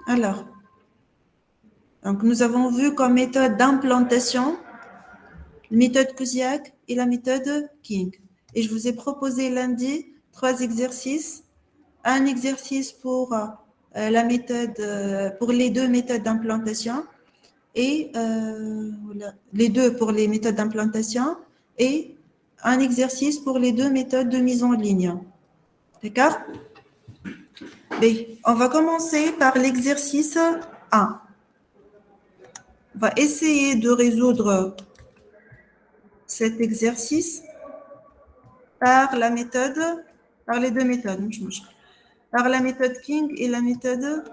Alors, donc nous avons vu comme méthode d'implantation la méthode Kuziak et la méthode King. Et je vous ai proposé lundi 3 exercices. Un exercice pour la méthode, pour les 2 méthodes d'implantation et voilà, les 2 pour les méthodes d'implantation et un exercice pour les 2 méthodes de mise en ligne. D'accord? On va commencer par l'exercice 1. On va essayer de résoudre cet exercice par la méthode, par les 2 méthodes, par la méthode King et la méthode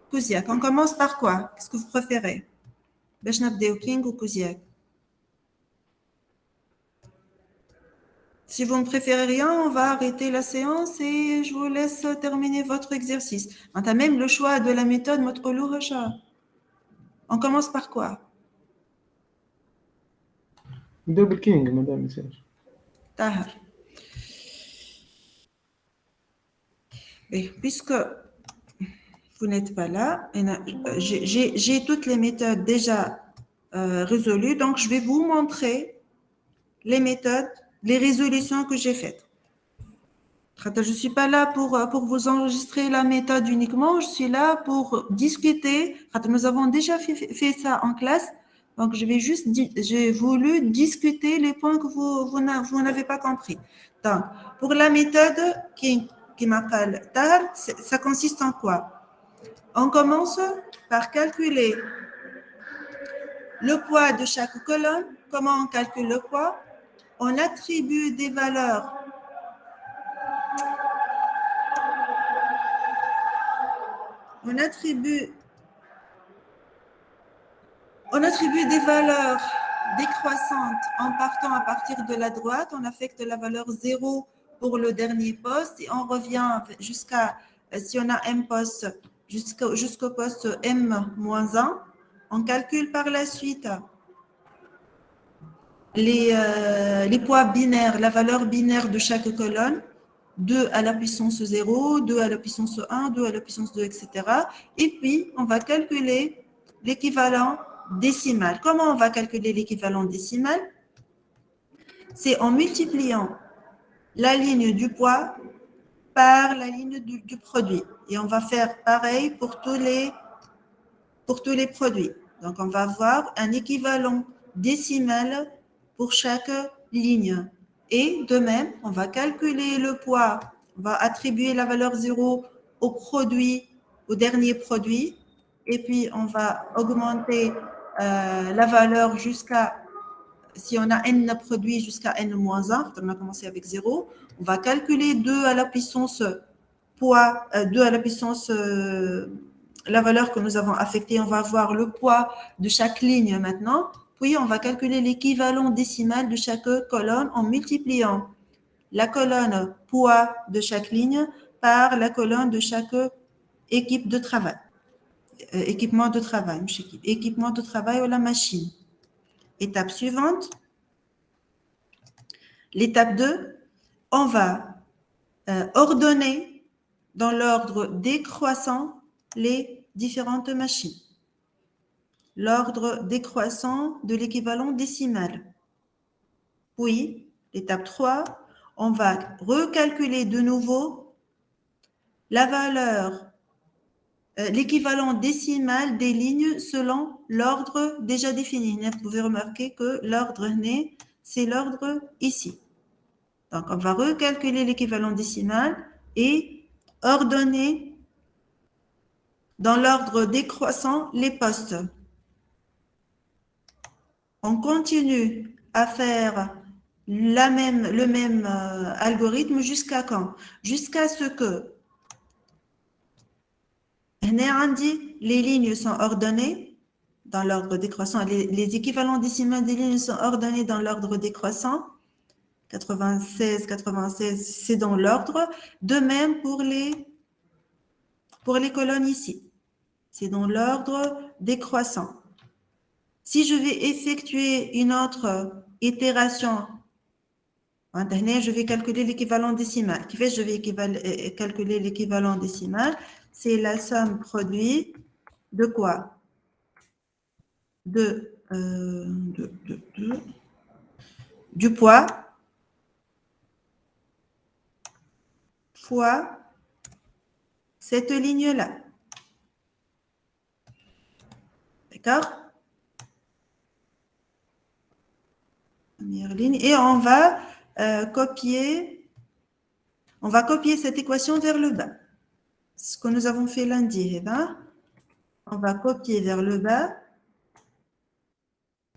Kuziak. On commence par quoi? Qu'est-ce que vous préférez? Beshnabdeo King ou Kuziak? Si vous ne préférez rien, on va arrêter la séance et je vous laisse terminer votre exercice. On a même le choix de la méthode Motkolou Hacha. On commence par quoi? Double King, madame. Tahar. Et puisque vous n'êtes pas là, j'ai toutes les méthodes déjà résolues, donc je vais vous montrer les méthodes, les résolutions que j'ai faites. Je ne suis pas là pour vous enregistrer la méthode uniquement, je suis là pour discuter. Nous avons déjà fait ça en classe, donc j'ai voulu discuter les points que vous n'avez pas compris. Donc, pour la méthode qui m'appelle TAR, ça consiste en quoi? On commence par calculer le poids de chaque colonne. Comment on calcule le poids? On attribue des valeurs. On attribue des valeurs décroissantes en partant à partir de la droite. On affecte la valeur 0 pour le dernier poste et on revient jusqu'à, si on a M poste, jusqu'au poste M-1. On calcule par la suite les poids binaires, la valeur binaire de chaque colonne. 2 à la puissance 0, 2 à la puissance 1, 2 à la puissance 2, etc. Et puis, on va calculer l'équivalent décimal. Comment on va calculer l'équivalent décimal? C'est en multipliant la ligne du poids par la ligne du produit. Et on va faire pareil pour tous les produits. Donc, on va avoir un équivalent décimal pour chaque ligne. Et de même, on va calculer le poids, on va attribuer la valeur 0 au produit, au dernier produit, et puis on va augmenter la valeur jusqu'à, si on a n produits jusqu'à n-1, on a commencé avec 0, on va calculer 2 à la puissance poids, 2 à la puissance la valeur que nous avons affectée, on va avoir le poids de chaque ligne maintenant. Puis, on va calculer l'équivalent décimal de chaque colonne en multipliant la colonne poids de chaque ligne par la colonne de chaque équipe de travail. Équipement de travail, équipement de travail ou la machine. Étape suivante. L'étape 2, on va ordonner dans l'ordre décroissant les différentes machines. L'ordre décroissant de l'équivalent décimal. Puis, l'étape 3, on va recalculer de nouveau la valeur, l'équivalent décimal des lignes selon l'ordre déjà défini. Vous pouvez remarquer que l'ordre né, c'est l'ordre ici. Donc, on va recalculer l'équivalent décimal et ordonner dans l'ordre décroissant les postes. On continue à faire le même algorithme jusqu'à quand? Jusqu'à ce que les lignes sont ordonnées dans l'ordre décroissant. Les équivalents décimaux des lignes sont ordonnés dans l'ordre décroissant. 96, 96, c'est dans l'ordre. De même pour les colonnes ici. C'est dans l'ordre décroissant. Si je vais effectuer une autre itération, je vais calculer l'équivalent décimal. Qui fait je vais calculer l'équivalent décimal? C'est la somme produit de quoi? Du poids fois cette ligne-là. D'accord? Première ligne. Et on va copier cette équation vers le bas. C'est ce que nous avons fait lundi. On va copier vers le bas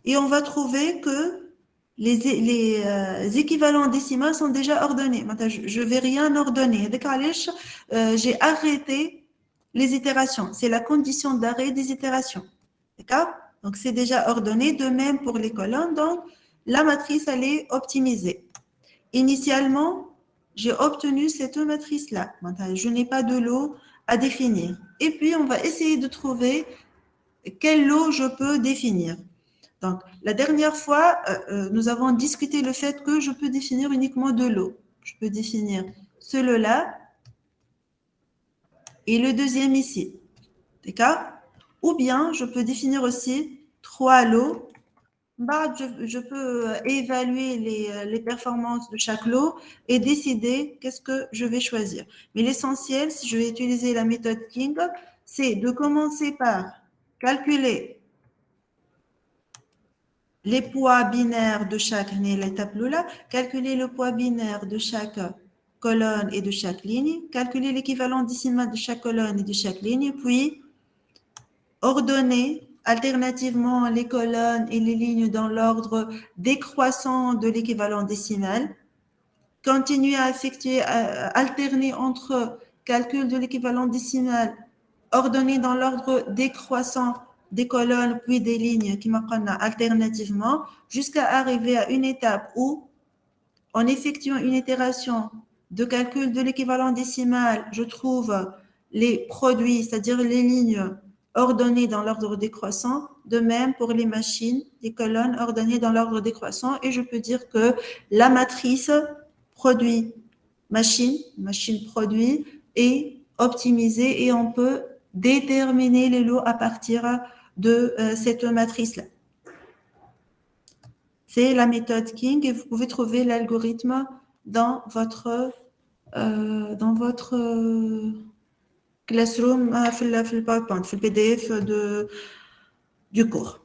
et on va trouver que les équivalents décimaux sont déjà ordonnés. Maintenant, je ne vais rien ordonner. J'ai arrêté les itérations. C'est la condition d'arrêt des itérations. D'accord? Donc, c'est déjà ordonné. De même pour les colonnes. Donc, la matrice, elle est optimisée. Initialement, j'ai obtenu cette matrice-là. Maintenant, je n'ai pas de lot à définir. Et puis, on va essayer de trouver quel lot je peux définir. Donc, la dernière fois, nous avons discuté le fait que je peux définir uniquement deux lots. Je peux définir ce lot-là et le deuxième ici. D'accord? Ou bien, je peux définir aussi trois lots. Je peux évaluer les performances de chaque lot et décider qu'est-ce que je vais choisir. Mais l'essentiel, si je vais utiliser la méthode King, c'est de commencer par calculer les poids binaires de chaque tableau-là, calculer le poids binaire de chaque colonne et de chaque ligne, calculer l'équivalent décimal de chaque colonne et de chaque ligne, puis ordonner alternativement les colonnes et les lignes dans l'ordre décroissant de l'équivalent décimal, continuer à effectuer, alterner entre calcul de l'équivalent décimal, ordonner dans l'ordre décroissant des colonnes puis des lignes qui m'apprennent alternativement jusqu'à arriver à une étape où, en effectuant une itération de calcul de l'équivalent décimal, je trouve les produits, c'est-à-dire les lignes ordonnées dans l'ordre décroissant. De même pour les machines, les colonnes ordonnées dans l'ordre décroissant. Et je peux dire que la matrice produit machine produit est optimisée et on peut déterminer les lots à partir de cette matrice-là. C'est la méthode King et vous pouvez trouver l'algorithme dans votre Classroom, le PowerPoint, le PDF du cours.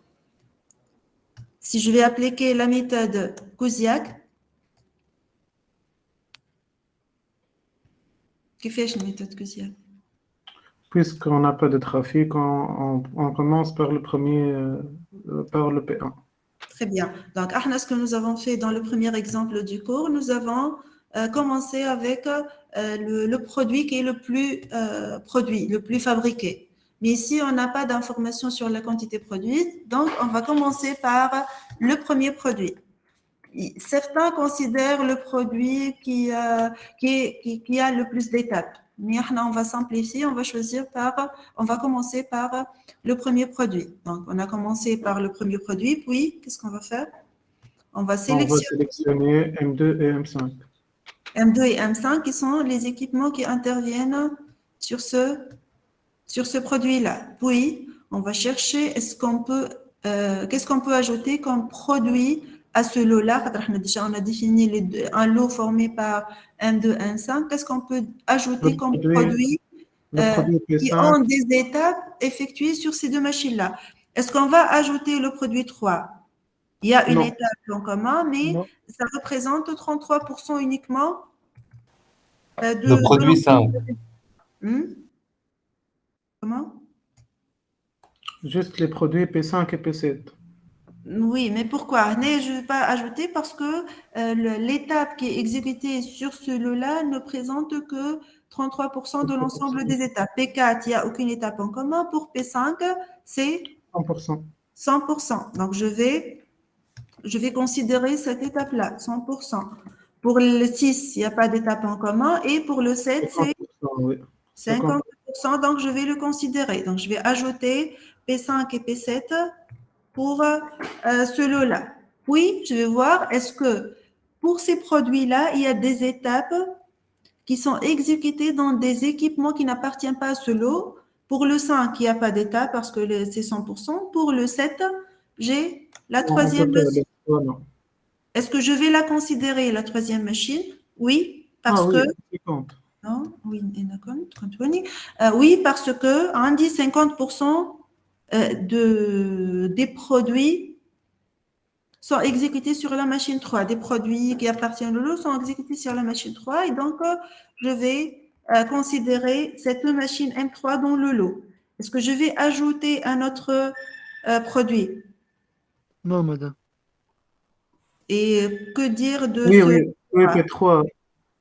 Si je vais appliquer la méthode Kuziak, que fait la méthode Kuziak? Puisqu'on n'a pas de trafic, on commence par le premier, par le P1. Très bien. Donc, ce que nous avons fait dans le premier exemple du cours, nous avons commencé avec le produit qui est le plus fabriqué. Mais ici, on n'a pas d'informations sur la quantité produite, donc on va commencer par le premier produit. Certains considèrent le produit qui a le plus d'étapes. Mais on va simplifier, on va commencer par le premier produit. Donc, on a commencé par le premier produit, puis qu'est-ce qu'on va faire? On va sélectionner M2 et M5. M2 et M5 qui sont les équipements qui interviennent sur ce produit-là. Puis, on va chercher qu'est-ce qu'on peut ajouter comme produit à ce lot-là. On a défini un lot formé par M2 et M5. Qu'est-ce qu'on peut ajouter comme produit qui ont des étapes effectuées sur ces deux machines-là? Est-ce qu'on va ajouter le produit 3? Il y a une étape en commun, mais ça représente 33% uniquement le produit 5. Comment? Juste les produits P5 et P7. Oui, mais pourquoi? Je ne vais pas ajouter parce que l'étape qui est exécutée sur ce lot-là ne présente que 33% de l'ensemble des étapes. P4, il n'y a aucune étape en commun. Pour P5, c'est 100%. 100%. Donc, je vais considérer cette étape-là, 100%. Pour le 6, il n'y a pas d'étape en commun. Et pour le 7, c'est 50%. Donc, je vais le considérer. Donc, je vais ajouter P5 et P7 pour ce lot-là. Puis, je vais voir, est-ce que pour ces produits-là, il y a des étapes qui sont exécutées dans des équipements qui n'appartiennent pas à ce lot, Pour le 5, il n'y a pas d'étape parce que c'est 100%. Pour le 7, j'ai la On troisième peut faire machine. les trois, non. Est-ce que je vais la considérer, la troisième machine? Oui, parce Ah que... oui, ça compte. Non, oui, oui, parce que on dit 50% des produits sont exécutés sur la machine 3. Des produits qui appartiennent au lot sont exécutés sur la machine 3 et donc je vais considérer cette machine M3 dans le lot. Est-ce que je vais ajouter un autre produit? Non, madame. Et que dire de Oui, ce oui, oui, P3? P3.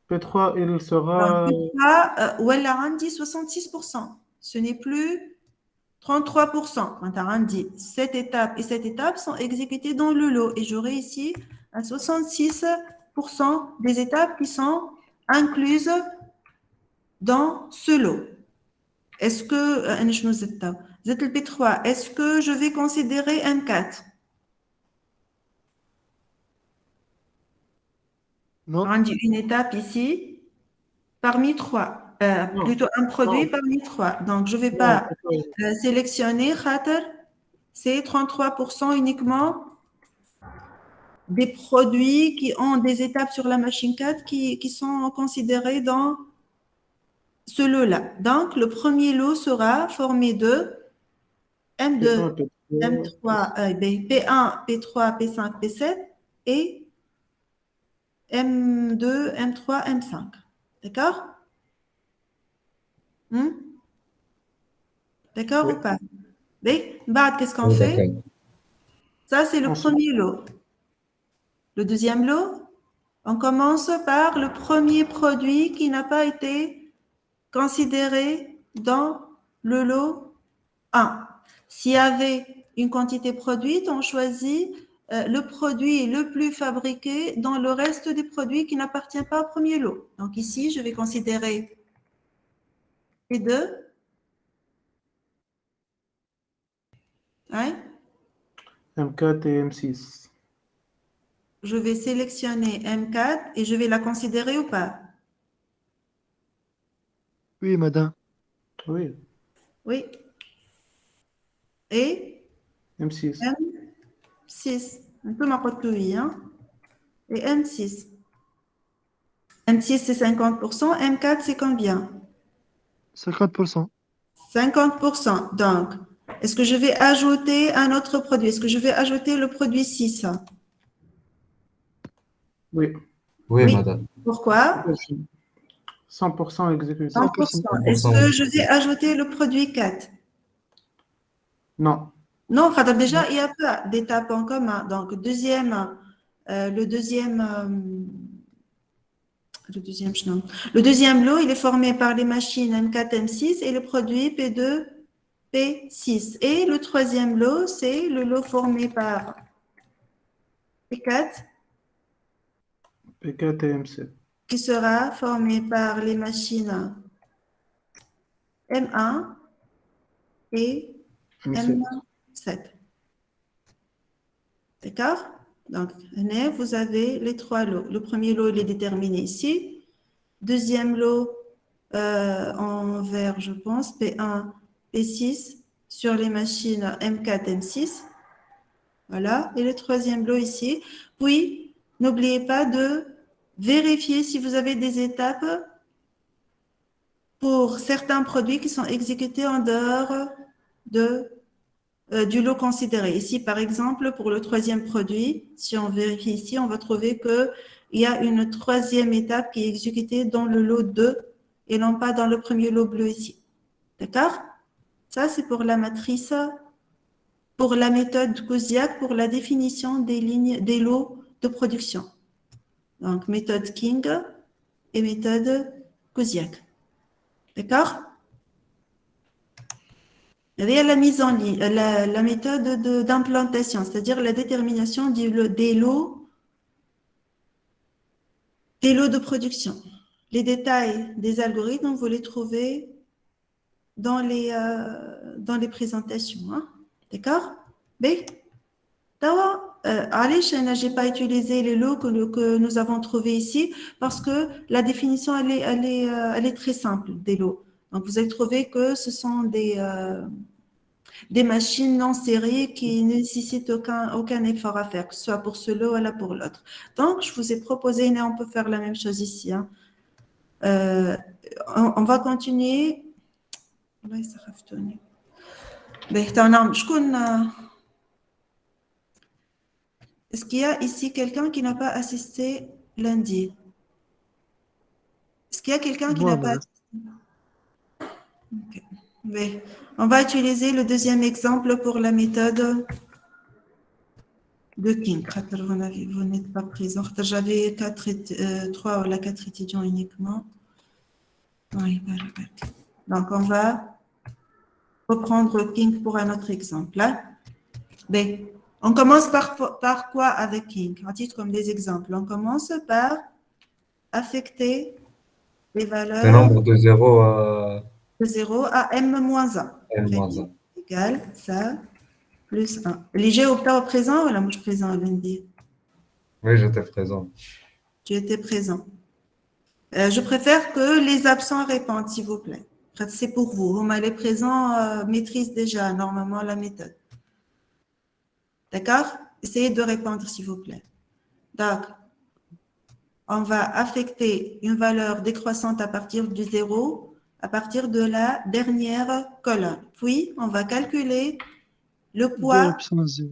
P3, il Donc, sera. P3, où elle a dit 66%. Ce n'est plus 33%. On a dit cette étape et cette étape sont exécutées dans le lot. Et j'aurai ici un 66% des étapes qui sont incluses dans ce lot. Est-ce que, P3, est-ce que je vais considérer M4? Non, On dit une étape ici parmi trois. Non, Plutôt un produit non, parmi trois. Donc, je ne vais non, pas c'est pas- sélectionner Khater, c'est 33% uniquement des produits qui ont des étapes sur la machine 4 qui sont considérés dans ce lot-là. Donc, le premier lot sera formé de M2, P1, P3. M3, P1, P3, P5, P7 et M2, M3, M5. D'accord? Hmm? D'accord Oui. ou pas? Oui. Bad, qu'est-ce qu'on Oui, fait? d'accord. Ça, c'est le Ensuite, premier lot. Le deuxième lot, on commence par le premier produit qui n'a pas été considéré dans le lot 1. S'il y avait une quantité produite, on choisit le produit le plus fabriqué dans le reste des produits qui n'appartiennent pas au premier lot. Donc ici, je vais considérer les deux. Hein? M4 et M6. Je vais sélectionner M4 et je vais la considérer ou pas? oui, madame. Oui, Oui. Et M6. M6. Un peu ma cote oui, hein? Et M6. M6, c'est 50%. M4, c'est combien? 50%. 50%. Donc, est-ce que je vais ajouter un autre produit? Est-ce que je vais ajouter le produit 6? Oui. Oui, Oui. madame. Pourquoi? 100% exécuté. 100%. 100%. Est-ce que je vais ajouter le produit 4? Non. Non, Khadr, déjà, il n'y a pas d'étape en commun. Donc, le deuxième lot, il est formé par les machines M4, M6 et le produit P2, P6. Et le troisième lot, c'est le lot formé par P4 P4 et M7. qui sera formé par les machines M1 et M7. M7. D'accord? Donc, vous avez les trois lots. Le premier lot, il est déterminé ici. Deuxième lot, en vert, je pense, P1, P6 sur les machines M4, M6. Voilà. Et le troisième lot ici. Puis, n'oubliez pas de vérifier si vous avez des étapes pour certains produits qui sont exécutés en dehors du lot considéré. Ici, par exemple, pour le troisième produit, si on vérifie ici, on va trouver qu'il y a une troisième étape qui est exécutée dans le lot 2 et non pas dans le premier lot bleu ici. D'accord? Ça, c'est pour la matrice, pour la méthode Kuziak, pour la définition des lots de production. Donc, méthode King et méthode Kuziak. D'accord? Il y a la mise en ligne, la méthode d'implantation, c'est-à-dire la détermination des lots de production. Les détails des algorithmes, vous les trouvez dans les présentations. Hein? D'accord? Mais, allez, je n'ai pas utilisé les lots que nous avons trouvés ici parce que la définition, elle est très simple des lots. Donc, vous allez trouver que ce sont des machines non serrées qui ne nécessitent aucun effort à faire, que ce soit pour celui-là ou pour l'autre. Donc, je vous ai proposé, et on peut faire la même chose ici. Hein. On va continuer. Est-ce qu'il y a ici quelqu'un qui n'a pas assisté lundi? Est-ce qu'il y a quelqu'un qui Moi, n'a pas madame. assisté? Ok. Oui. On va utiliser le deuxième exemple pour la méthode de King. Vous n'êtes pas présent. J'avais 3 ou 4 étudiants uniquement. Oui, donc, on va reprendre King pour un autre exemple. Là. B. On commence par quoi avec King? À titre comme des exemples. On commence par affecter les Le valeurs nombre de 0 à de 0 à m-1. Très bien. n-1. Égal, ça, plus 1. Léger au père au présent, voilà, moi je suis présent lundi. Oui, j'étais présent. Tu étais présent. Je préfère que les absents répondent, s'il vous plaît. C'est pour vous. Vous les présents maîtrisent déjà normalement la méthode. D'accord? Essayez de répondre, s'il vous plaît. Donc, on va affecter une valeur décroissante à partir du 0, à partir de la dernière colonne. Puis, on va calculer le 2 à la poids, puissance 0.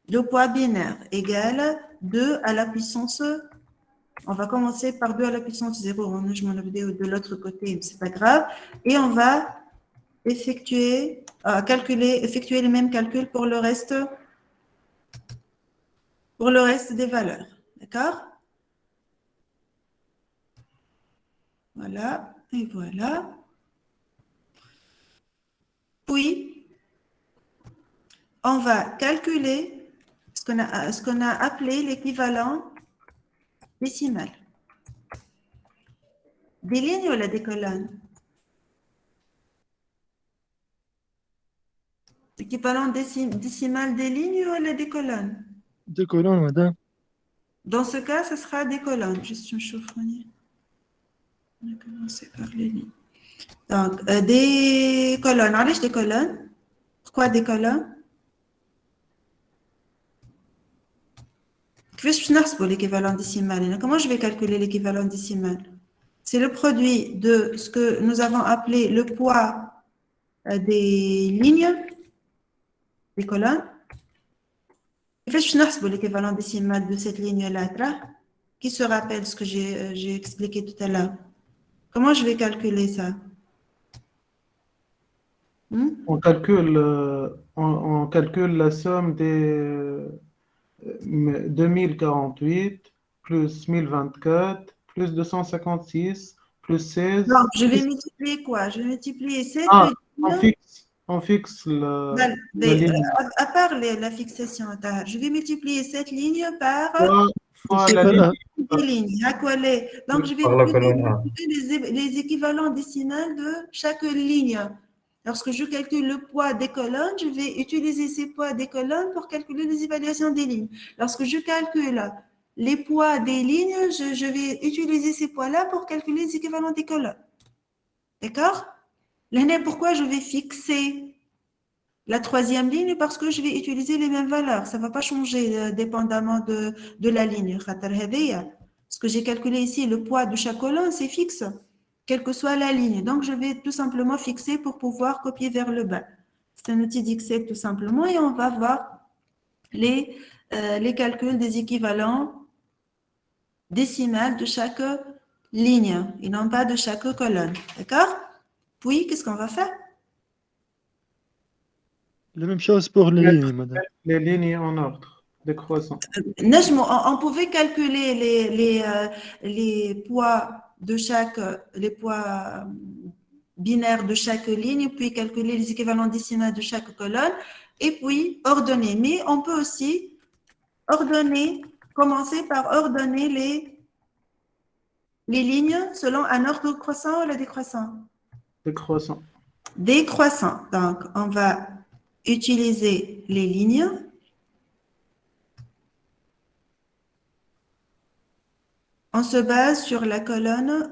le poids binaire égal 2 à la puissance. On va commencer par 2 à la puissance 0. Je m'en ai de l'autre côté, mais ce n'est pas grave. Et on va effectuer les mêmes calculs pour le reste des valeurs. D'accord? Voilà, et voilà. Puis, on va calculer ce qu'on a appelé l'équivalent décimal. Des lignes ou des colonnes? L'équivalent décimal des lignes ou des colonnes? 2 colonnes, madame. Dans ce cas, ce sera des colonnes. Gestion chiffronnée. On a commencé par les lignes. Donc, des colonnes. Allez, des colonnes. Pourquoi des colonnes? Pour l'équivalent décimal. Comment je vais calculer l'équivalent décimal? C'est le produit de ce que nous avons appelé le poids des lignes, des colonnes. Pour l'équivalent décimal de cette ligne-là, qui se rappelle ce que j'ai expliqué tout à l'heure? Comment je vais calculer ça? On calcule la somme des 2048 plus 1024 plus 256 plus 16. Donc, je vais multiplier quoi? Je vais multiplier cette Ah, ligne. on fixe la Mais, ligne à part la fixation, je vais multiplier cette ligne par fois la ligne. Décimal 1. des lignes. Donc, je vais Par la colonne 1. multiplier les équivalents décimales de chaque ligne. Lorsque je calcule le poids des colonnes, je vais utiliser ces poids des colonnes pour calculer les évaluations des lignes. Lorsque je calcule les poids des lignes, je vais utiliser ces poids-là pour calculer les équivalents des colonnes. D'accord? Là, pourquoi je vais fixer la troisième ligne? Parce que je vais utiliser les mêmes valeurs. Ça ne va pas changer dépendamment de la ligne. Ce que j'ai calculé ici, le poids de chaque colonne, c'est fixe, quelle que soit la ligne. Donc, je vais tout simplement fixer pour pouvoir copier vers le bas. C'est un outil d'Excel tout simplement et on va voir les calculs des équivalents décimales de chaque ligne et non pas de chaque colonne. D'accord? Puis, qu'est-ce qu'on va faire? La même chose pour les lignes, madame. Les lignes en ordre décroissant. On pouvait calculer les poids de chaque, les poids binaires de chaque ligne, puis calculer les équivalents décimaux de chaque colonne, et puis ordonner. Mais on peut aussi commencer par ordonner les lignes selon un ordre croissant ou la décroissant? Décroissant. Décroissant. Donc, on va utiliser les lignes. On se base sur la colonne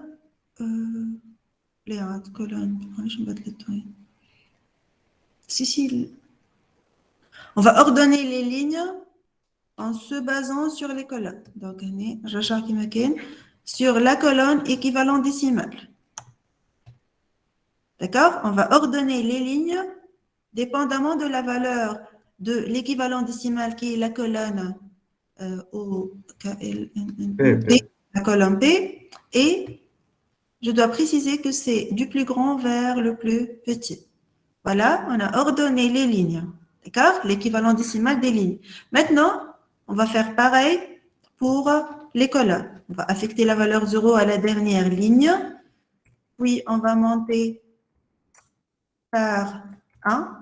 les colonnes. Je vais les tourner. Si. On va ordonner les lignes en se basant sur les colonnes. Donc, sur la colonne équivalent décimal. D'accord? On va ordonner les lignes dépendamment de la valeur de l'équivalent décimal qui est la colonne P, la colonne P, et je dois préciser que c'est du plus grand vers le plus petit. Voilà, on a ordonné les lignes. D'accord? L'équivalent décimal des lignes. Maintenant, on va faire pareil pour les colonnes. On va affecter la valeur 0 à la dernière ligne. Puis, on va monter par 1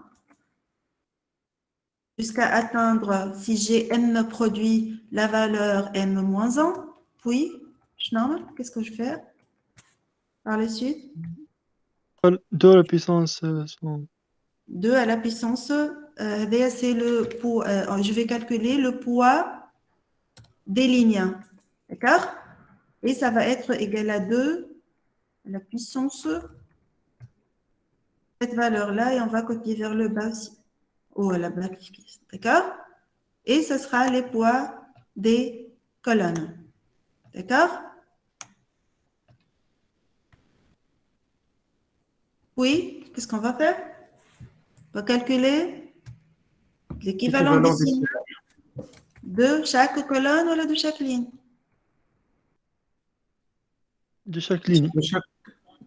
jusqu'à atteindre, si j'ai m produit, la valeur m-1. Puis, qu'est-ce que je fais par la suite? 2 à la puissance 100. 2 à la puissance, c'est le poids, je vais calculer le poids des lignes. D'accord? Et ça va être égal à 2 à la puissance, cette valeur-là, et on va copier vers le bas aussi. Ou à la bas. D'accord? Et ce sera les poids des colonnes. D'accord? Oui, qu'est-ce qu'on va faire? On va calculer l'équivalent décimal de chaque colonne ou de chaque ligne. De chaque ligne.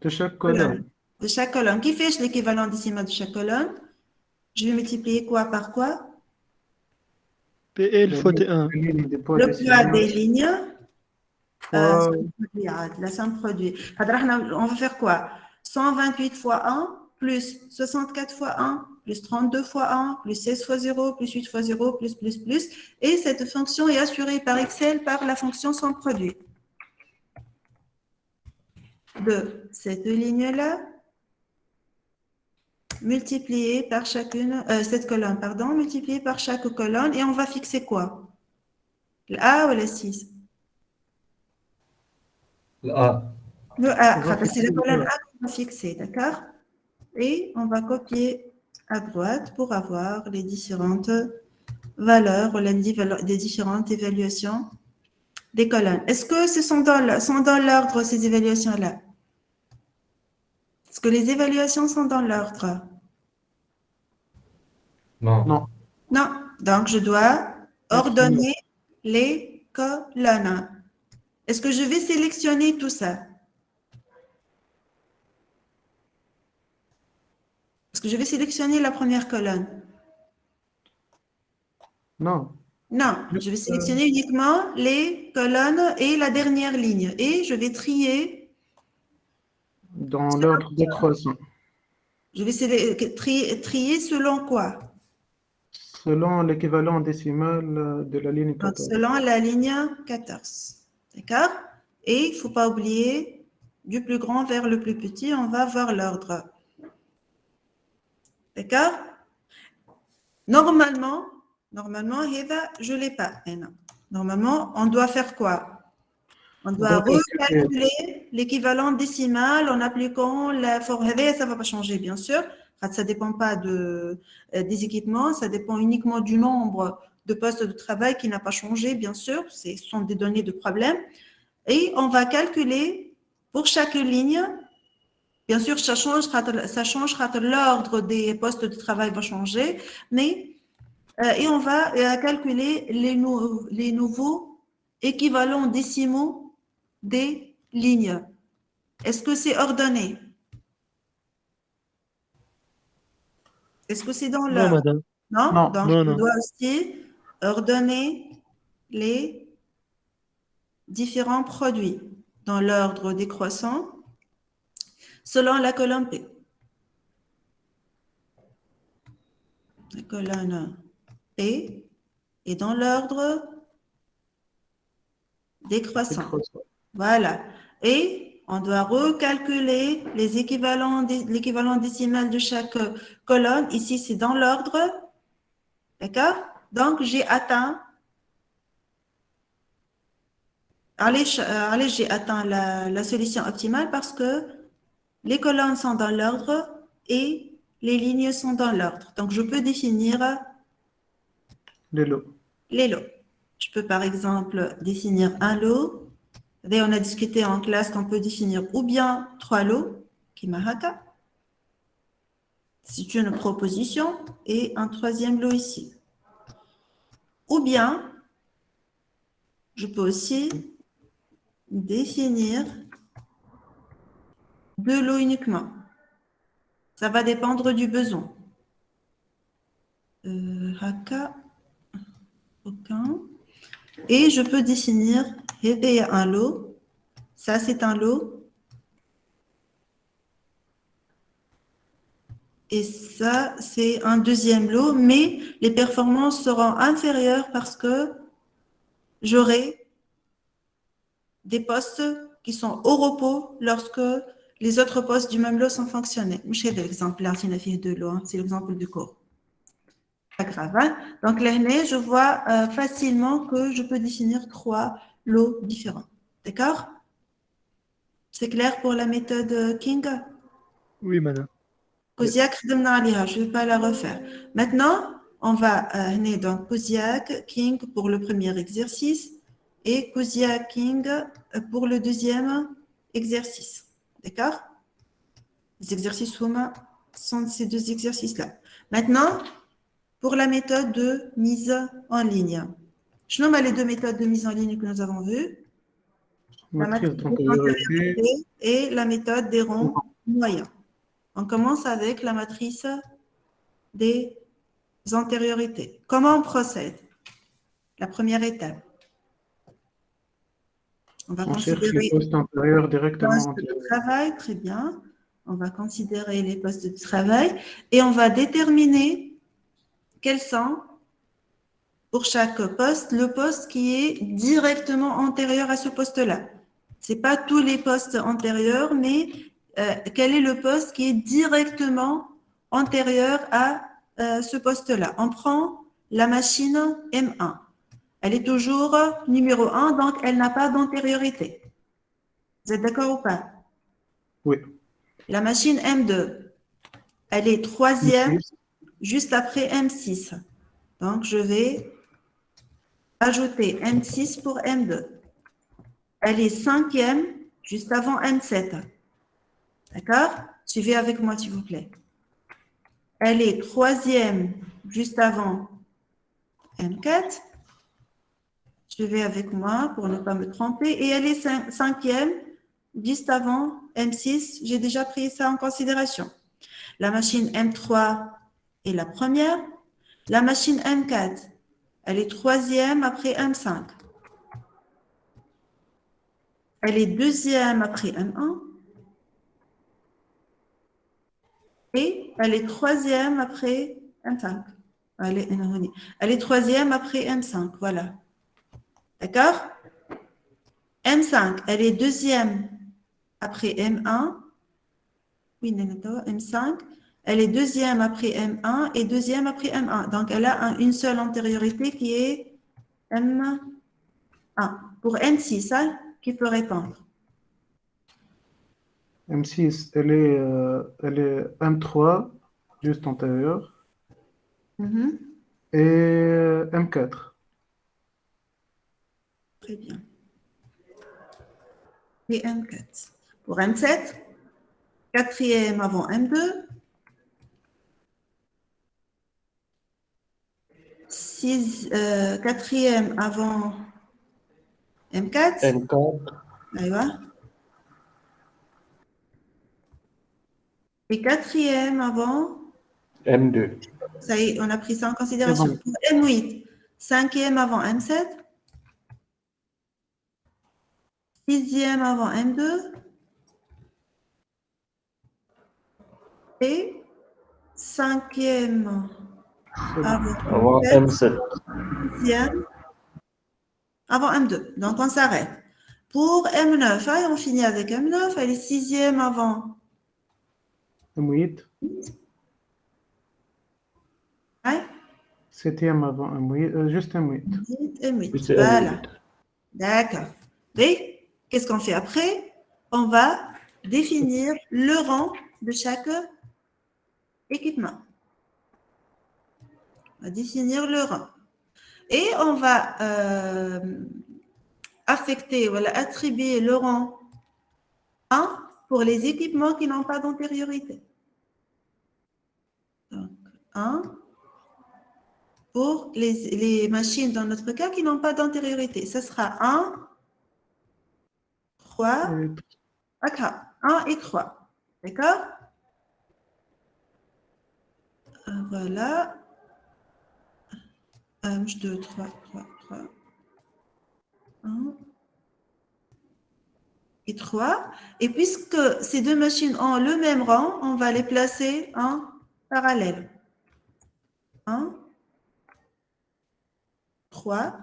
De chaque colonne. De chaque colonne. Qui fait l'équivalent décimal de chaque colonne? Je vais multiplier quoi par quoi? PL fois T1. Le poids des lignes. Fois... la somme produit. On va faire quoi? 128 fois 1, plus 64 fois 1, plus 32 fois 1, plus 16 fois 0, plus 8 fois 0, plus. Et cette fonction est assurée par Excel par la fonction somme produit. De cette ligne-là, multipliée par chacune, cette colonne, pardon, multipliée par chaque colonne, et on va fixer quoi? Le A ou le 6? Le A. Le A, c'est la colonne A qu'on va fixer, d'accord? Et on va copier à droite pour avoir les différentes valeurs ou les différentes évaluations des colonnes. Est-ce que ce sont dans l'ordre, ces évaluations-là? Est-ce que les évaluations sont dans l'ordre? Non. Non. Non. Donc, je dois ordonner les colonnes. Est-ce que je vais sélectionner tout ça? Est-ce que je vais sélectionner la première colonne? Non. Non, je vais sélectionner uniquement les colonnes et la dernière ligne. Et je vais trier. Dans l'ordre décroissant. Je vais trier selon quoi? Selon l'équivalent décimal de la ligne 14. Donc, selon la ligne 14. D'accord? Et il ne faut pas oublier, du plus grand vers le plus petit, on va voir l'ordre. D'accord? Normalement, je ne l'ai pas. Normalement, on doit faire quoi? On doit recalculer l'équivalent décimal en appliquant la formule. Ça ne va pas changer, bien sûr. Ça ne dépend pas des équipements, ça dépend uniquement du nombre de postes de travail qui n'a pas changé, bien sûr. Ce sont des données de problème. Et on va calculer pour chaque ligne. Bien sûr, ça changera, l'ordre des postes de travail va changer, mais et on va calculer les nouveaux équivalents décimaux des lignes. Est-ce que c'est ordonné? Est-ce que c'est dans l'ordre? Non, madame. Non? Donc, non, je dois aussi ordonner les différents produits dans l'ordre décroissant selon la colonne P. La colonne P est dans l'ordre décroissant. Voilà. Et on doit recalculer l'équivalent décimal de chaque colonne. Ici, c'est dans l'ordre. D'accord? Donc, j'ai atteint. Allez, j'ai atteint la solution optimale parce que les colonnes sont dans l'ordre et les lignes sont dans l'ordre. Donc, je peux définir Les lots. les lots. Je peux par exemple définir un lot. Et on a discuté en classe qu'on peut définir ou bien 3 lots, qui mahaka. C'est une proposition et un 3e lot ici. Ou bien, je peux aussi définir 2 lots uniquement. Ça va dépendre du besoin. Haka, aucun. Et je peux définir un lot. Ça, c'est un lot. Et ça, c'est un 2e lot, mais les performances seront inférieures parce que j'aurai des postes qui sont au repos lorsque les autres postes du même lot sont fonctionnés. C'est l'exemple, là, c'est l'exemple du cours. Pas grave. Hein? Donc, là, je vois facilement que je peux définir 3 lots différents. D'accord? C'est clair pour la méthode King? Oui, madame. Koziak, je ne vais pas la refaire. Maintenant, on va donc Koziak, King pour le premier exercice et Koziak, King pour le 2e exercice. D'accord? Les exercices sont ces 2 exercices-là. Maintenant, pour la méthode de mise en ligne. Je nomme les 2 méthodes de mise en ligne que nous avons vues. La Matrice matrice d'antériorité. d'antériorité et la méthode des ronds moyens. On commence avec la matrice des antériorités. Comment on procède? La première étape. On va On cherche les considérer postes antérieurs les directement postes de antérieurs. travail. Très bien. On va considérer les postes de travail et on va déterminer quels sont, pour chaque poste, le poste qui est directement antérieur à ce poste-là. Ce n'est pas tous les postes antérieurs, mais quel est le poste qui est directement antérieur à ce poste-là. On prend la machine M1. Elle est toujours numéro 1, donc elle n'a pas d'antériorité. Vous êtes d'accord ou pas? Oui. La machine M2, elle est 3e, M6. juste après M6. Donc, je vais ajouter M6 pour M2. Elle est 5e, juste avant M7. D'accord? Suivez avec moi, s'il vous plaît. Elle est 3e, juste avant M4. Suivez avec moi pour ne pas me tromper. Et elle est 5e, juste avant M6. J'ai déjà pris ça en considération. La machine M3 est la première. La machine M4, elle est 3e après M5. Elle est 2e après M1. Et elle est 3e après M5. Elle est 3e après M5. Voilà. D'accord? M5, elle est 2e après M1. Oui, M5. Elle est 2e après M1 et 2e après M1. Donc, elle a une seule antériorité qui est M1. Pour M6, hein, qui peut répondre? M6, elle est M3, juste antérieur, Mhm. et M4. Très bien. Et M4. Pour M7, 4e avant M2. 4e avant M4. M4, Aïwa. Et 4e avant, M2, ça y est, on a pris ça en considération. bon. Pour M8, 5e avant M7. 6e avant M2. Et 5e avant avant M7. 6e avant M2. Donc, on s'arrête. Pour M9, hein, on finit avec M9. Elle est 6e avant M8, ouais, 7e avant M8, juste M8. M8. C'est Voilà. M8. D'accord. Et qu'est-ce qu'on fait après? On va définir le rang de chaque équipement. On va définir le rang. Et on va affecter, voilà, attribuer le rang 1 pour les équipements qui n'ont pas d'antériorité. Donc, 1 pour les machines, dans notre cas, qui n'ont pas d'antériorité. Ce sera 1, 3, Et 1 et 3. D'accord? Voilà. 1, 2, 3, 3, 3. 1 et 3. Et puisque ces deux machines ont le même rang, on va les placer en parallèle. 1, 3.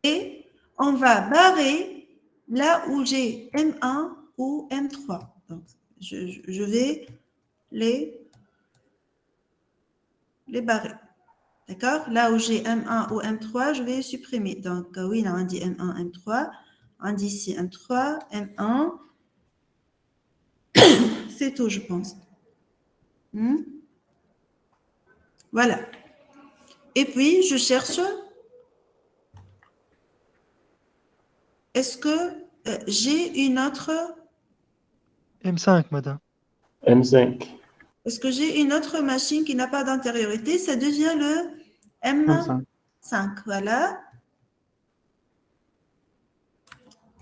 Et on va barrer là où j'ai M1 ou M3. Donc, je vais les barrer. D'accord? Là où j'ai M1 ou M3, je vais les supprimer. Donc, oui, là, on dit M1, M3. On dit ici M3, M1. C'est tout, je pense. Voilà. Et puis, je cherche. Est-ce que j'ai une autre... M5, madame. M5. Est-ce que j'ai une autre machine qui n'a pas d'antériorité? Ça devient le M5. M5. Voilà.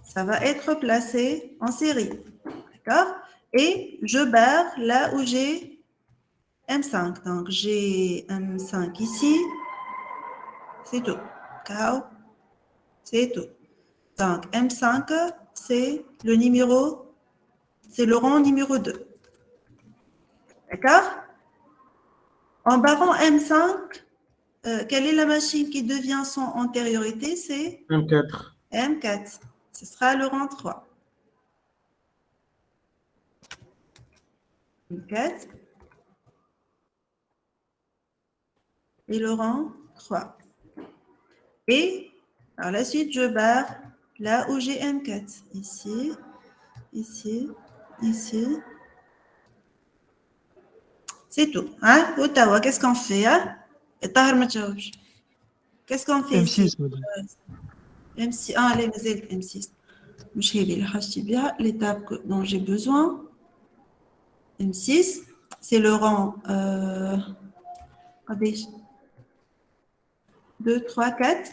Ça va être placé en série. D'accord? Et je barre là où j'ai M5. Donc, j'ai M5 ici. C'est tout. D'accord? C'est tout. Donc, M5, c'est le numéro, c'est le rang numéro 2. D'accord? En barrant M5, quelle est la machine qui devient son antériorité? C'est M4. M4. Ce sera le rang 3. M4. Et le rang 3. Et par la suite, je barre là où j'ai M4. Ici, ici, ici. C'est tout. Hein? Ottawa, qu'est-ce qu'on fait? Hein? Qu'est-ce qu'on fait ici? M6, madame. M6. Ah, allez, vas-y, M6. L'étape dont j'ai besoin. M6, c'est le rang 2, 3, 4.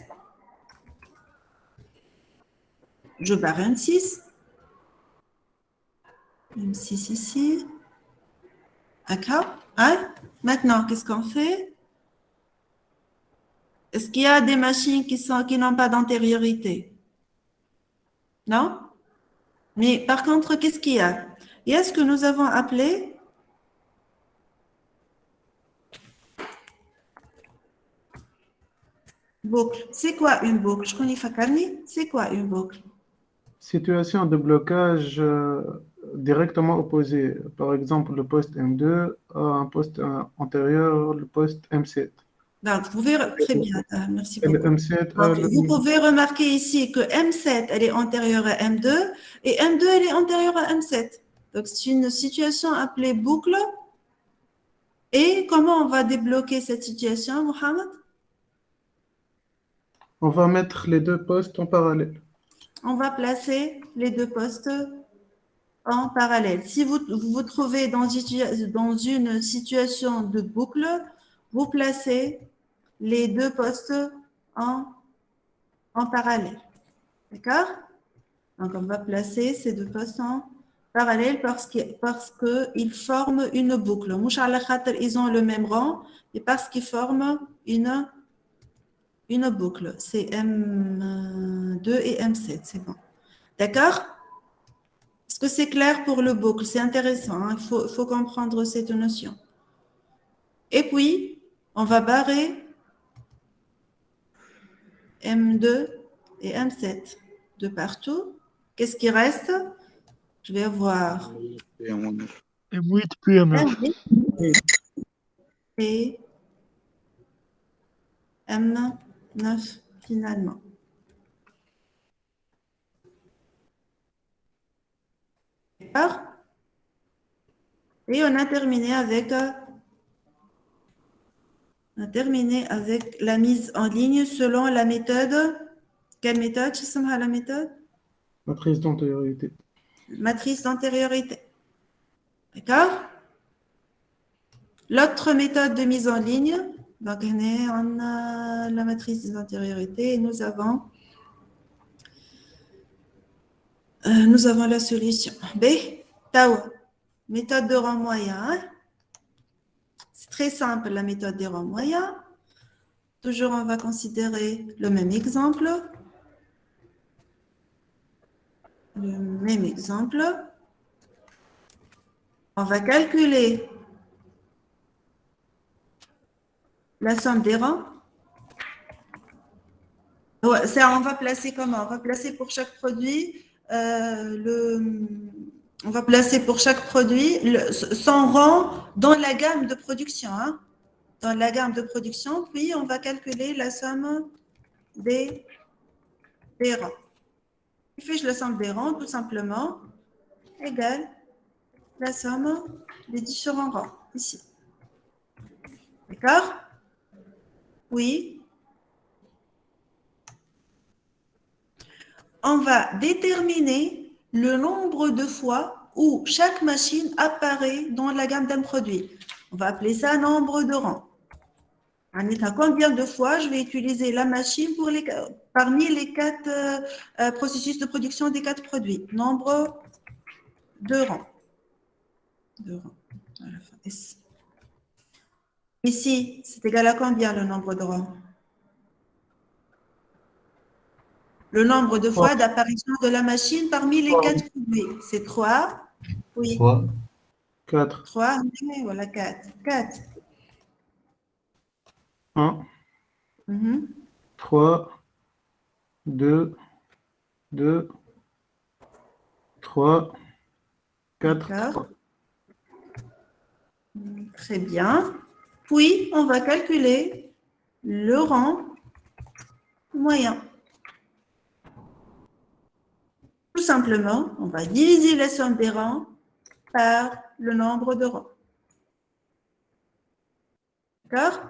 Je barre M6. M6 ici. D'accord? Hein? Maintenant, qu'est-ce qu'on fait? Est-ce qu'il y a des machines qui n'ont pas d'antériorité? Non? Mais par contre, qu'est-ce qu'il y a? Il y a ce que nous avons appelé boucle. C'est quoi une boucle? Je connais Fakarni. C'est quoi une boucle? Situation de blocage directement opposé. Par exemple, le poste M2 a un poste antérieur, le poste M7. Donc, vous pouvez, très bien, merci Et le beaucoup. M7 a Donc, vous pouvez remarquer ici que M7, elle est antérieure à M2 et M2, elle est antérieure à M7. Donc, c'est une situation appelée boucle. Et comment on va débloquer cette situation, Mohamed? On va mettre les deux postes en parallèle. On va placer les deux postes en parallèle. Si vous vous trouvez dans une situation de boucle, vous placez les deux postes en parallèle. D'accord? Donc, on va placer ces deux postes en parallèle parce qu'ils forment une boucle. Mouch ala khater, ils ont le même rang et parce qu'ils forment une boucle. C'est M2 et M7, c'est bon. D'accord? Est-ce que c'est clair pour le boucle? C'est intéressant, hein? Il faut comprendre cette notion. Et puis, on va barrer M2 et M7 de partout. Qu'est-ce qui reste? Je vais avoir M8 puis M9. M8 et M9 finalement. D'accord? Et on a terminé avec la mise en ligne selon la méthode. Quelle méthode? Tu sais la méthode? Matrice d'antériorité. Matrice d'antériorité. D'accord? L'autre méthode de mise en ligne, donc on a la matrice des antériorités et nous avons la solution. B, Tau, méthode de rang moyen. Hein? C'est très simple la méthode des rangs moyens. Toujours, on va considérer le même exemple. Le même exemple. On va calculer la somme des rangs. Ouais, ça, on va placer comment? On va placer pour chaque produit on va placer pour chaque produit son rang dans la gamme de production. Hein? Dans la gamme de production, puis on va calculer la somme des rangs. Fiche la somme des rangs, tout simplement, égale la somme des différents rangs, ici. D'accord? Oui. On va déterminer le nombre de fois où chaque machine apparaît dans la gamme d'un produit. On va appeler ça nombre de rangs. Combien de fois je vais utiliser la machine parmi les 4 processus de production des 4 produits? Nombre de rangs. Ici, c'est égal à combien le nombre de rangs? Le nombre de fois d'apparition de la machine parmi les 4 produits. C'est 3. Oui. 3. 4. 3, voilà 4. 4. 1. 3. 2. 2. 3. 4. 3. Très bien. Puis, on va calculer le rang moyen. Tout simplement, on va diviser la somme des rangs par le nombre de rangs. D'accord?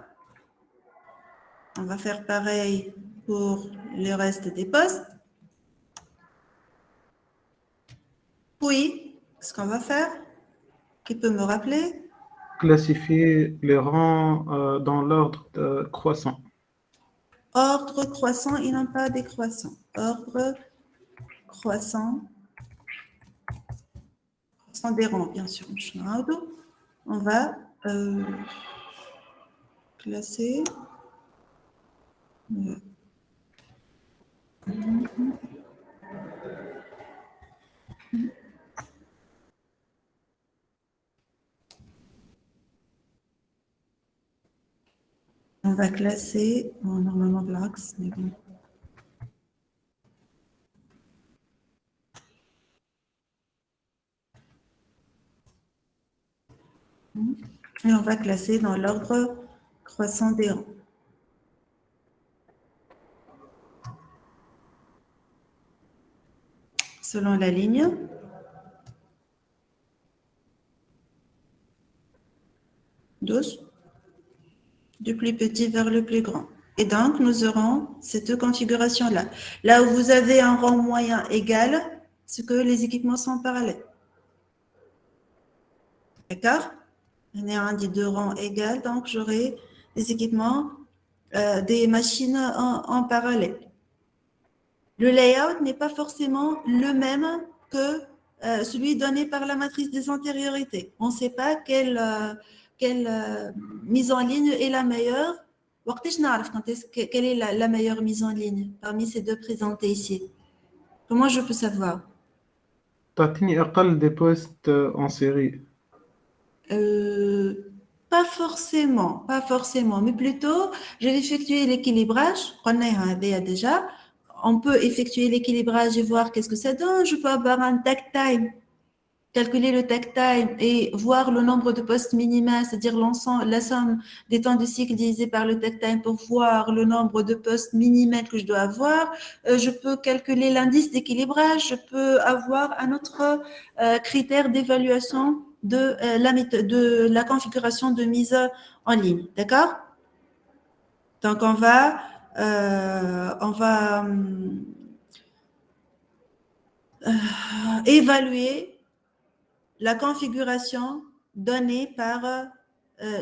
On va faire pareil pour le reste des postes. Puis, ce qu'on va faire, qui peut me rappeler? Classifier les rangs dans l'ordre croissant. Ordre croissant et non pas décroissant. Ordre croissant. Croissant des rangs, bien sûr. On va classer. On va classer, normalement de l'axe, mais bon. Et on va classer dans l'ordre croissant des rangs. Selon la ligne. Du plus petit vers le plus grand. Et donc, nous aurons ces 2 configurations-là. Là où vous avez un rang moyen égal, c'est que les équipements sont parallèles. D'accord? On est un des 2 rangs égal, donc j'aurai des équipements, des machines en parallèle. Le layout n'est pas forcément le même que celui donné par la matrice des antériorités. On ne sait pas quelle mise en ligne est la meilleure. Quelle est la meilleure mise en ligne parmi ces 2 présentées ici? Comment je peux savoir? تعطيني أقل des postes en série. Pas forcément, mais plutôt, je vais effectuer l'équilibrage. On a déjà. On peut effectuer l'équilibrage et voir qu'est-ce que ça donne. Je peux avoir un takt time. calculer le takt time et voir le nombre de postes minima, c'est-à-dire la somme des temps de cycle divisé par le takt time pour voir le nombre de postes minimaux que je dois avoir. Je peux calculer l'indice d'équilibrage, je peux avoir un autre critère d'évaluation de la configuration de mise en ligne. D'accord? Donc, on va évaluer la configuration donnée par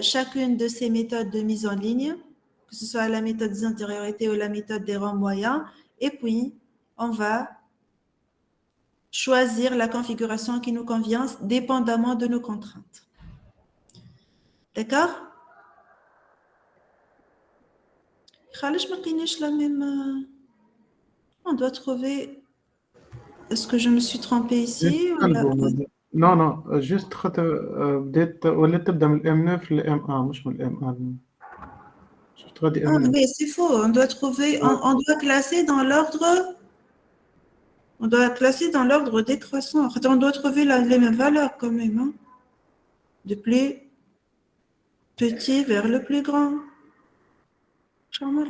chacune de ces méthodes de mise en ligne, que ce soit la méthode des antériorités ou la méthode des rangs moyens, et puis on va choisir la configuration qui nous convient dépendamment de nos contraintes. D'accord? La même. On doit trouver. Est-ce que je me suis trompée ici? Non, juste بديت وليت تبدا من الام 9 للام 1 مش من الام 1. Ah, mais c'est faux. On doit trouver, on doit classer dans l'ordre. On doit classer dans l'ordre décroissant. On doit trouver les mêmes valeurs quand même. Hein? Du plus petit vers le plus grand. Charmant.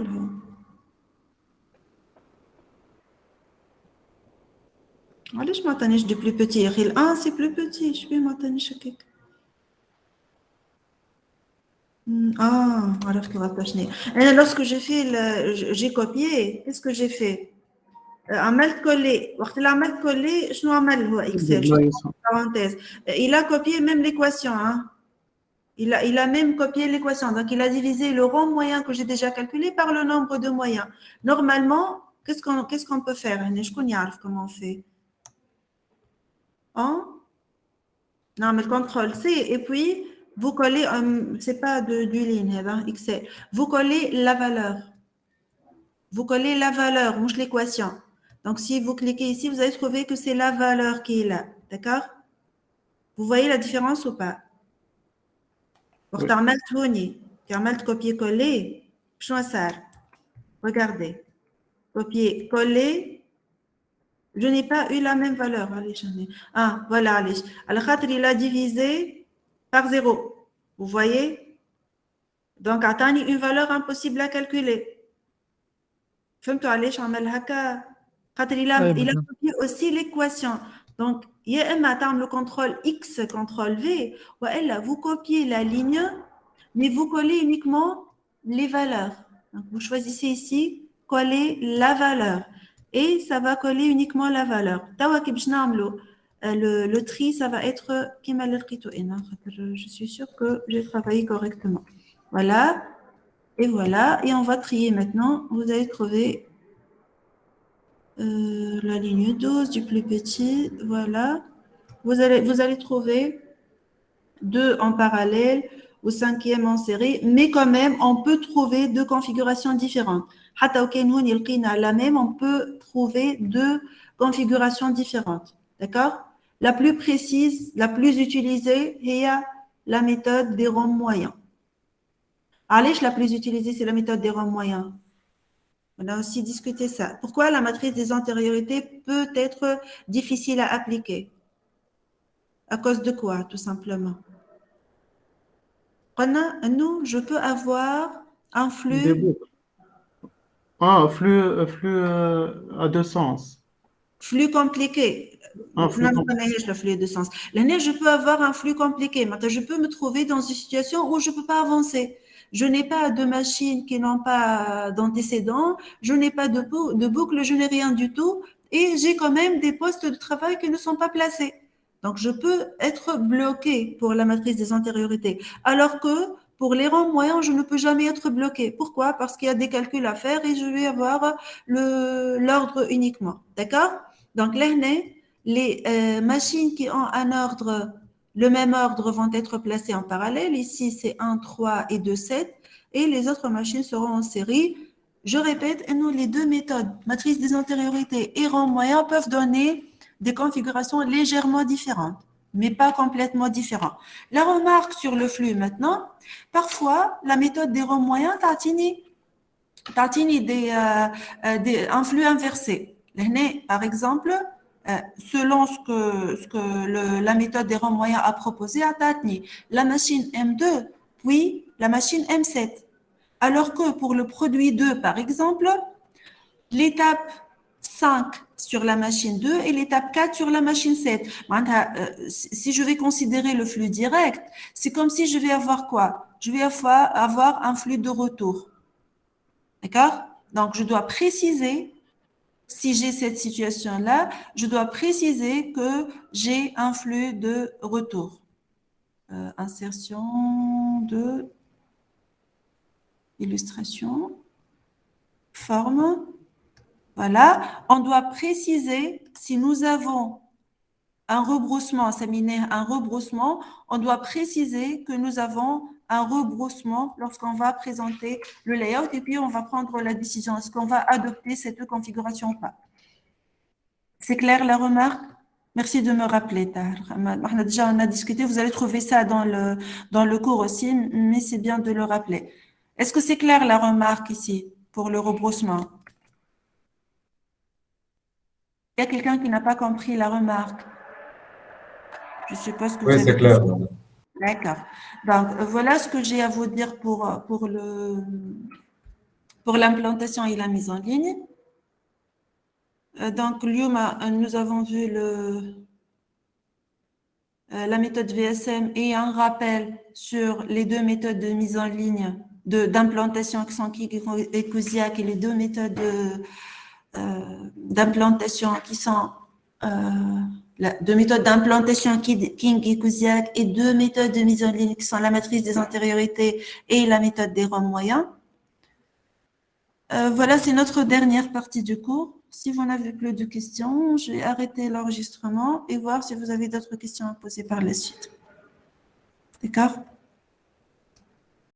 Allez, je m'attends du plus petit. Il 1, c'est plus petit. Je vais m'attendre chez quelqu'un. Ah, alors je vais lorsque j'ai copié, qu'est-ce que j'ai fait? عملت coller. وقت اللي عملت coller, شنو عمل هو Excel? Parenthèse. Il a copié même l'équation. Hein? Il a même copié l'équation. Donc, il a divisé le rang moyen que j'ai déjà calculé par le nombre de moyens. Normalement, qu'est-ce qu'on peut faire? Je connais comment on fait. Non, mais le contrôle C, et puis vous collez, c'est pas du ligne, Excel. Vous collez la valeur. Vous collez la valeur, mouche l'équation. Donc, si vous cliquez ici, vous allez trouver que c'est la valeur qui est là. D'accord? Vous voyez la différence ou pas? Pour Tarmal copier-coller, ça. Regardez. Copier-coller. Je n'ai pas eu la même valeur. Allez, ah, voilà, allez. Al-Khatr, il a divisé par 0. Vous voyez? Donc, attendez une valeur impossible à calculer. Femme-toi, allez, il a copié aussi l'équation. Donc, il y a le contrôle X, contrôle V, ou là, vous copiez la ligne, mais vous collez uniquement les valeurs. Donc, vous choisissez ici, coller la valeur. Et ça va coller uniquement la valeur. Le tri, ça va être je suis sûre que j'ai travaillé correctement. Voilà. Et voilà. Et on va trier maintenant. Vous allez trouver la ligne 12 du plus petit. Voilà. Vous allez trouver 2 en parallèle ou 5e en série. Mais quand même, on peut trouver 2 configurations différentes. La même, on peut trouver 2 configurations différentes. D'accord? La plus précise, la plus utilisée, il y a la méthode des rangs moyens. Allez, la plus utilisée, c'est la méthode des rangs moyens. On a aussi discuté ça. Pourquoi la matrice des antériorités peut être difficile à appliquer? À cause de quoi, tout simplement? Nous, je peux avoir un flux. Flux à 2 sens. Flux compliqué. Le flux de sens. L'année, je peux avoir un flux compliqué. Maintenant, je peux me trouver dans une situation où je ne peux pas avancer. Je n'ai pas de machines qui n'ont pas d'antécédents. Je n'ai pas de boucle. Je n'ai rien du tout. Et j'ai quand même des postes de travail qui ne sont pas placés. Donc, je peux être bloqué pour la matrice des antériorités. Alors que pour les rangs moyens, je ne peux jamais être bloqué. Pourquoi? Parce qu'il y a des calculs à faire et je vais avoir l'ordre uniquement. D'accord? Donc, les machines qui ont le même ordre vont être placées en parallèle. Ici, c'est 1, 3 et 2, 7. Et les autres machines seront en série. Je répète, les 2 méthodes, matrice des antériorités et rang moyen, peuvent donner des configurations légèrement différentes, mais pas complètement différentes. La remarque sur le flux maintenant, parfois, la méthode des rangs moyens t'attini un flux inversé. Par exemple, selon ce que la méthode des rangs moyens a proposé, la machine M2, puis la machine M7. Alors que pour le produit 2, par exemple, l'étape 5 sur la machine 2 et l'étape 4 sur la machine 7. Si je vais considérer le flux direct, c'est comme si je vais avoir quoi? Je vais avoir un flux de retour. D'accord? Donc, je dois préciser, si j'ai cette situation-là, je dois préciser que j'ai un flux de retour. Insertion de illustration, forme. Voilà, on doit préciser si nous avons un rebroussement, séminaire, un rebroussement, on doit préciser que nous avons un rebroussement lorsqu'on va présenter le layout et puis on va prendre la décision. Est-ce qu'on va adopter cette configuration ou pas? C'est clair la remarque? Merci de me rappeler, Tahar. On a discuté, vous allez trouver ça dans le cours aussi, mais c'est bien de le rappeler. Est-ce que c'est clair la remarque ici pour le rebroussement? Il y a quelqu'un qui n'a pas compris la remarque. Je ne sais pas ce que vous avez dit. Oui, c'est clair. D'accord. Donc, voilà ce que j'ai à vous dire pour l'implantation et la mise en ligne. Donc, nous avons vu la méthode VSM et un rappel sur les deux méthodes de mise en ligne d'implantation qui sont King et Kuziak et les deux méthodes d'implantation qui sont deux méthodes d'implantation King et Kuziak et deux méthodes de mise en ligne qui sont la matrice des antériorités et la méthode des rangs moyens. Voilà, c'est notre dernière partie du cours. Si vous n'avez plus de questions, je vais arrêter l'enregistrement et voir si vous avez d'autres questions à poser par la suite. D'accord ?